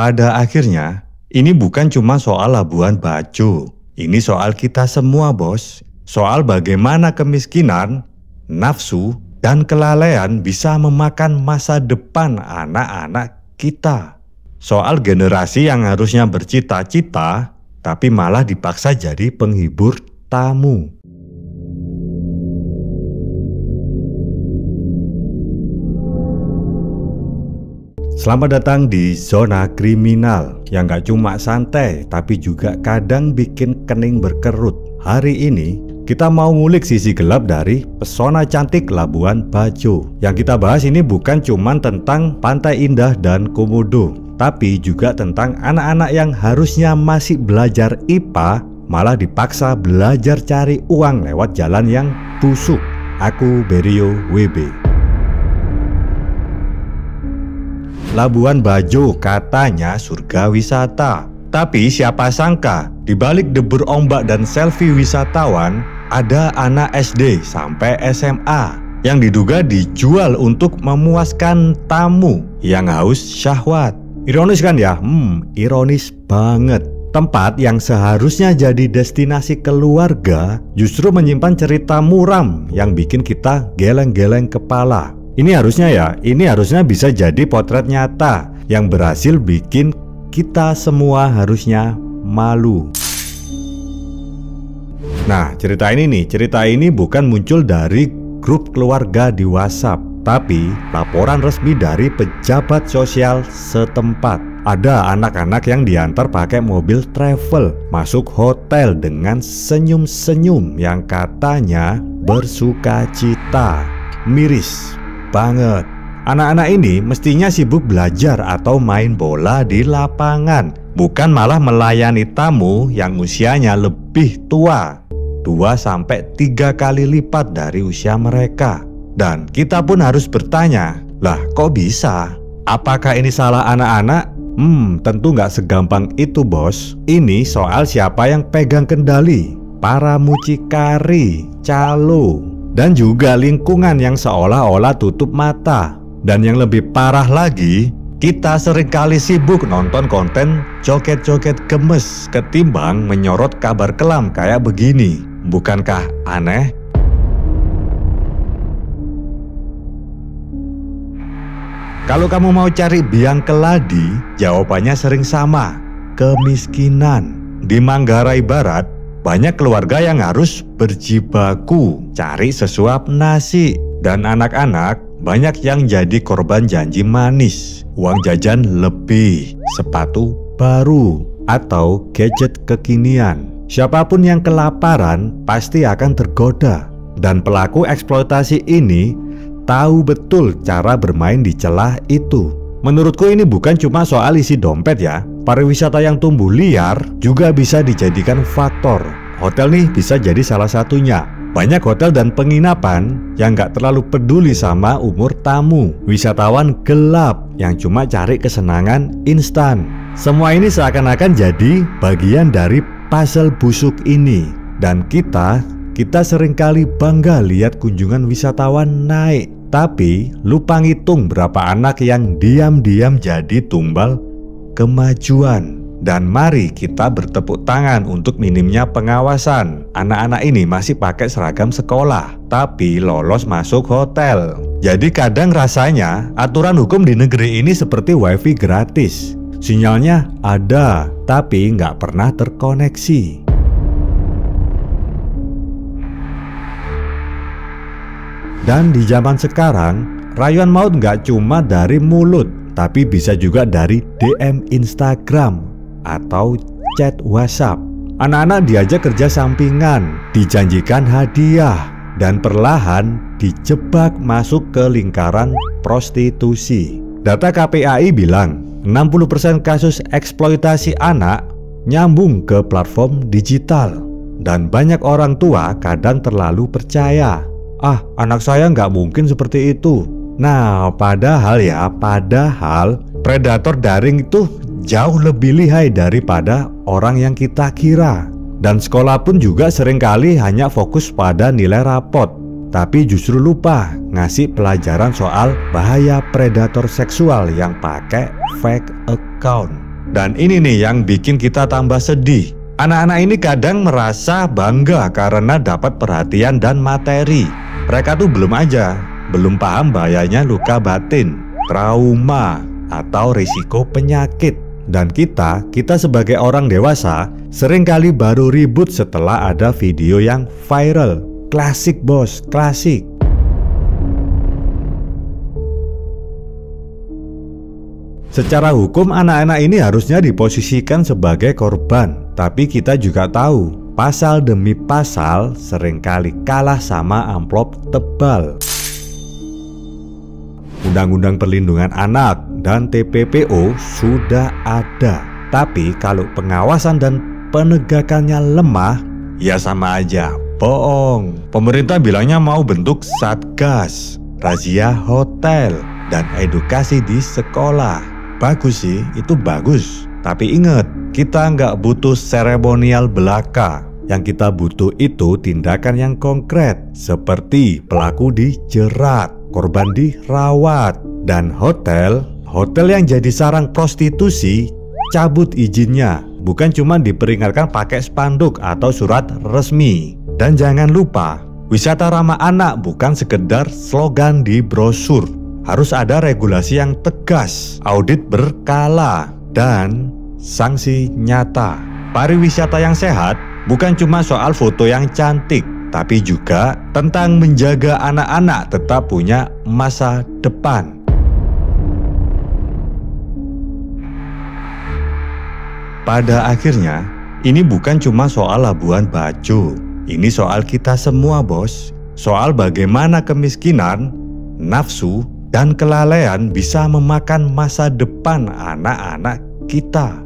Pada akhirnya, ini bukan cuma soal Labuan Bajo. Ini soal kita semua, bos. Soal bagaimana kemiskinan, nafsu, dan kelalaian bisa memakan masa depan anak-anak kita. Soal generasi yang harusnya bercita-cita, tapi malah dipaksa jadi penghibur tamu. Selamat datang di Zona Kriminal yang gak cuma santai tapi juga kadang bikin kening berkerut. Hari ini kita mau ngulik sisi gelap dari pesona cantik Labuan Bajo. Yang kita bahas ini bukan cuma tentang Pantai Indah dan Komodo, tapi juga tentang anak-anak yang harusnya masih belajar IPA malah dipaksa belajar cari uang lewat jalan yang busuk. Aku Berio WB. Labuan Bajo katanya surga wisata. Tapi siapa sangka di balik debur ombak dan selfie wisatawan ada anak SD sampai SMA yang diduga dijual untuk memuaskan tamu yang haus syahwat. Ironis kan ya? Ironis banget. Tempat yang seharusnya jadi destinasi keluarga justru menyimpan cerita muram yang bikin kita geleng-geleng kepala. Ini harusnya bisa jadi potret nyata yang berhasil bikin kita semua harusnya malu. Nah, cerita ini bukan muncul dari grup keluarga di WhatsApp, tapi laporan resmi dari pejabat sosial setempat. Ada anak-anak yang diantar pakai mobil travel masuk hotel dengan senyum-senyum yang katanya bersukacita. Miris banget. Anak-anak ini mestinya sibuk belajar atau main bola di lapangan, bukan malah melayani tamu yang usianya lebih tua, 2-3 kali lipat dari usia mereka. Dan kita pun harus bertanya, lah kok bisa? Apakah ini salah anak-anak? Tentu nggak segampang itu, bos. Ini soal siapa yang pegang kendali, para mucikari, calo, dan juga lingkungan yang seolah-olah tutup mata. Dan yang lebih parah lagi, kita seringkali sibuk nonton konten joget-joget gemes ketimbang menyorot kabar kelam kayak begini. Bukankah aneh? Kalau kamu mau cari biang keladi, jawabannya sering sama, kemiskinan. Di Manggarai Barat, banyak keluarga yang harus berjibaku cari sesuap nasi, dan anak-anak banyak yang jadi korban janji manis, uang jajan lebih, sepatu baru, atau gadget kekinian. Siapapun yang kelaparan pasti akan tergoda, dan pelaku eksploitasi ini tahu betul cara bermain di celah itu. Menurutku ini bukan cuma soal isi dompet ya. Pariwisata yang tumbuh liar juga bisa dijadikan faktor. Hotel nih bisa jadi salah satunya. Banyak hotel dan penginapan yang gak terlalu peduli sama umur tamu. Wisatawan gelap yang cuma cari kesenangan instan. Semua ini seakan-akan jadi bagian dari puzzle busuk ini. Dan kita seringkali bangga lihat kunjungan wisatawan naik, tapi lupa ngitung berapa anak yang diam-diam jadi tumbal kemajuan. Dan mari kita bertepuk tangan untuk minimnya pengawasan. Anak-anak ini masih pakai seragam sekolah, tapi lolos masuk hotel. Jadi kadang rasanya aturan hukum di negeri ini seperti wifi gratis. Sinyalnya ada, tapi nggak pernah terkoneksi. Dan di zaman sekarang, rayuan maut nggak cuma dari mulut, tapi bisa juga dari DM Instagram atau chat WhatsApp. Anak-anak diajak kerja sampingan, dijanjikan hadiah, dan perlahan dijebak masuk ke lingkaran prostitusi. Data KPAI bilang 60% kasus eksploitasi anak nyambung ke platform digital. Dan banyak orang tua kadang terlalu percaya, anak saya nggak mungkin seperti itu. Nah, padahal predator daring itu jauh lebih lihai daripada orang yang kita kira. Dan sekolah pun juga seringkali hanya fokus pada nilai rapot, tapi justru lupa ngasih pelajaran soal bahaya predator seksual yang pakai fake account. Dan ini nih yang bikin kita tambah sedih. Anak-anak ini kadang merasa bangga karena dapat perhatian dan materi. Mereka tuh belum paham bahayanya luka batin, trauma, atau risiko penyakit. Dan kita sebagai orang dewasa seringkali baru ribut setelah ada video yang viral. Klasik bos, klasik. Secara hukum anak-anak ini harusnya diposisikan sebagai korban. Tapi kita juga tahu, pasal demi pasal seringkali kalah sama amplop tebal. Undang-undang Perlindungan Anak dan TPPO sudah ada. Tapi kalau pengawasan dan penegakannya lemah, ya sama aja bohong. Pemerintah bilangnya mau bentuk satgas, razia hotel, dan edukasi di sekolah. Bagus sih, itu bagus. Tapi ingat, kita nggak butuh seremonial belaka. Yang kita butuh itu tindakan yang konkret, seperti pelaku dijerat, korban dirawat, dan hotel yang jadi sarang prostitusi cabut izinnya. Bukan cuma diperingatkan pakai spanduk atau surat resmi. Dan jangan lupa, wisata ramah anak bukan sekedar slogan di brosur. Harus ada regulasi yang tegas, audit berkala, dan sanksi nyata. Pariwisata yang sehat bukan cuma soal foto yang cantik, tapi juga tentang menjaga anak-anak tetap punya masa depan. Pada akhirnya, ini bukan cuma soal Labuan Bajo. Ini soal kita semua, bos. Soal bagaimana kemiskinan, nafsu, dan kelalaian bisa memakan masa depan anak-anak kita.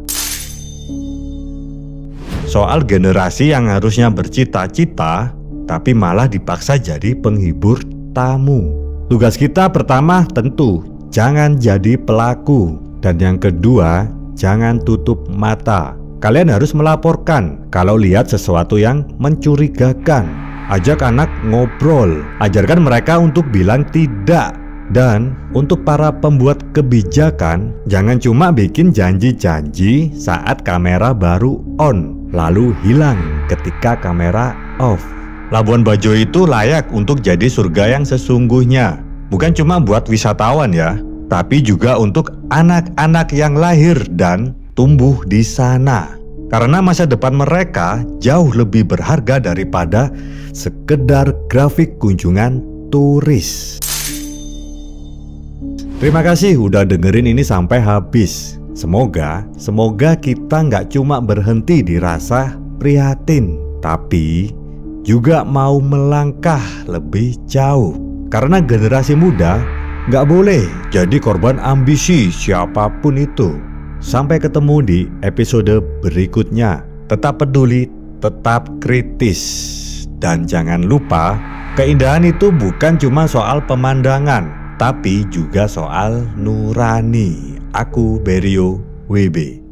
Soal generasi yang harusnya bercita-cita, tapi malah dipaksa jadi penghibur tamu. Tugas kita pertama tentu, jangan jadi pelaku. Dan yang kedua, jangan tutup mata. Kalian harus melaporkan kalau lihat sesuatu yang mencurigakan. Ajak anak ngobrol, ajarkan mereka untuk bilang tidak. Dan untuk para pembuat kebijakan, jangan cuma bikin janji-janji saat kamera baru on, lalu hilang ketika kamera off. Labuan Bajo itu layak untuk jadi surga yang sesungguhnya. Bukan cuma buat wisatawan ya, tapi juga untuk anak-anak yang lahir dan tumbuh di sana. Karena masa depan mereka jauh lebih berharga daripada sekedar grafik kunjungan turis. Terima kasih udah dengerin ini sampai habis. Semoga kita nggak cuma berhenti di rasa prihatin, tapi juga mau melangkah lebih jauh. Karena generasi muda nggak boleh jadi korban ambisi siapapun itu. Sampai ketemu di episode berikutnya. Tetap peduli, tetap kritis. Dan jangan lupa, keindahan itu bukan cuma soal pemandangan, tapi juga soal nurani. Aku Berio WB.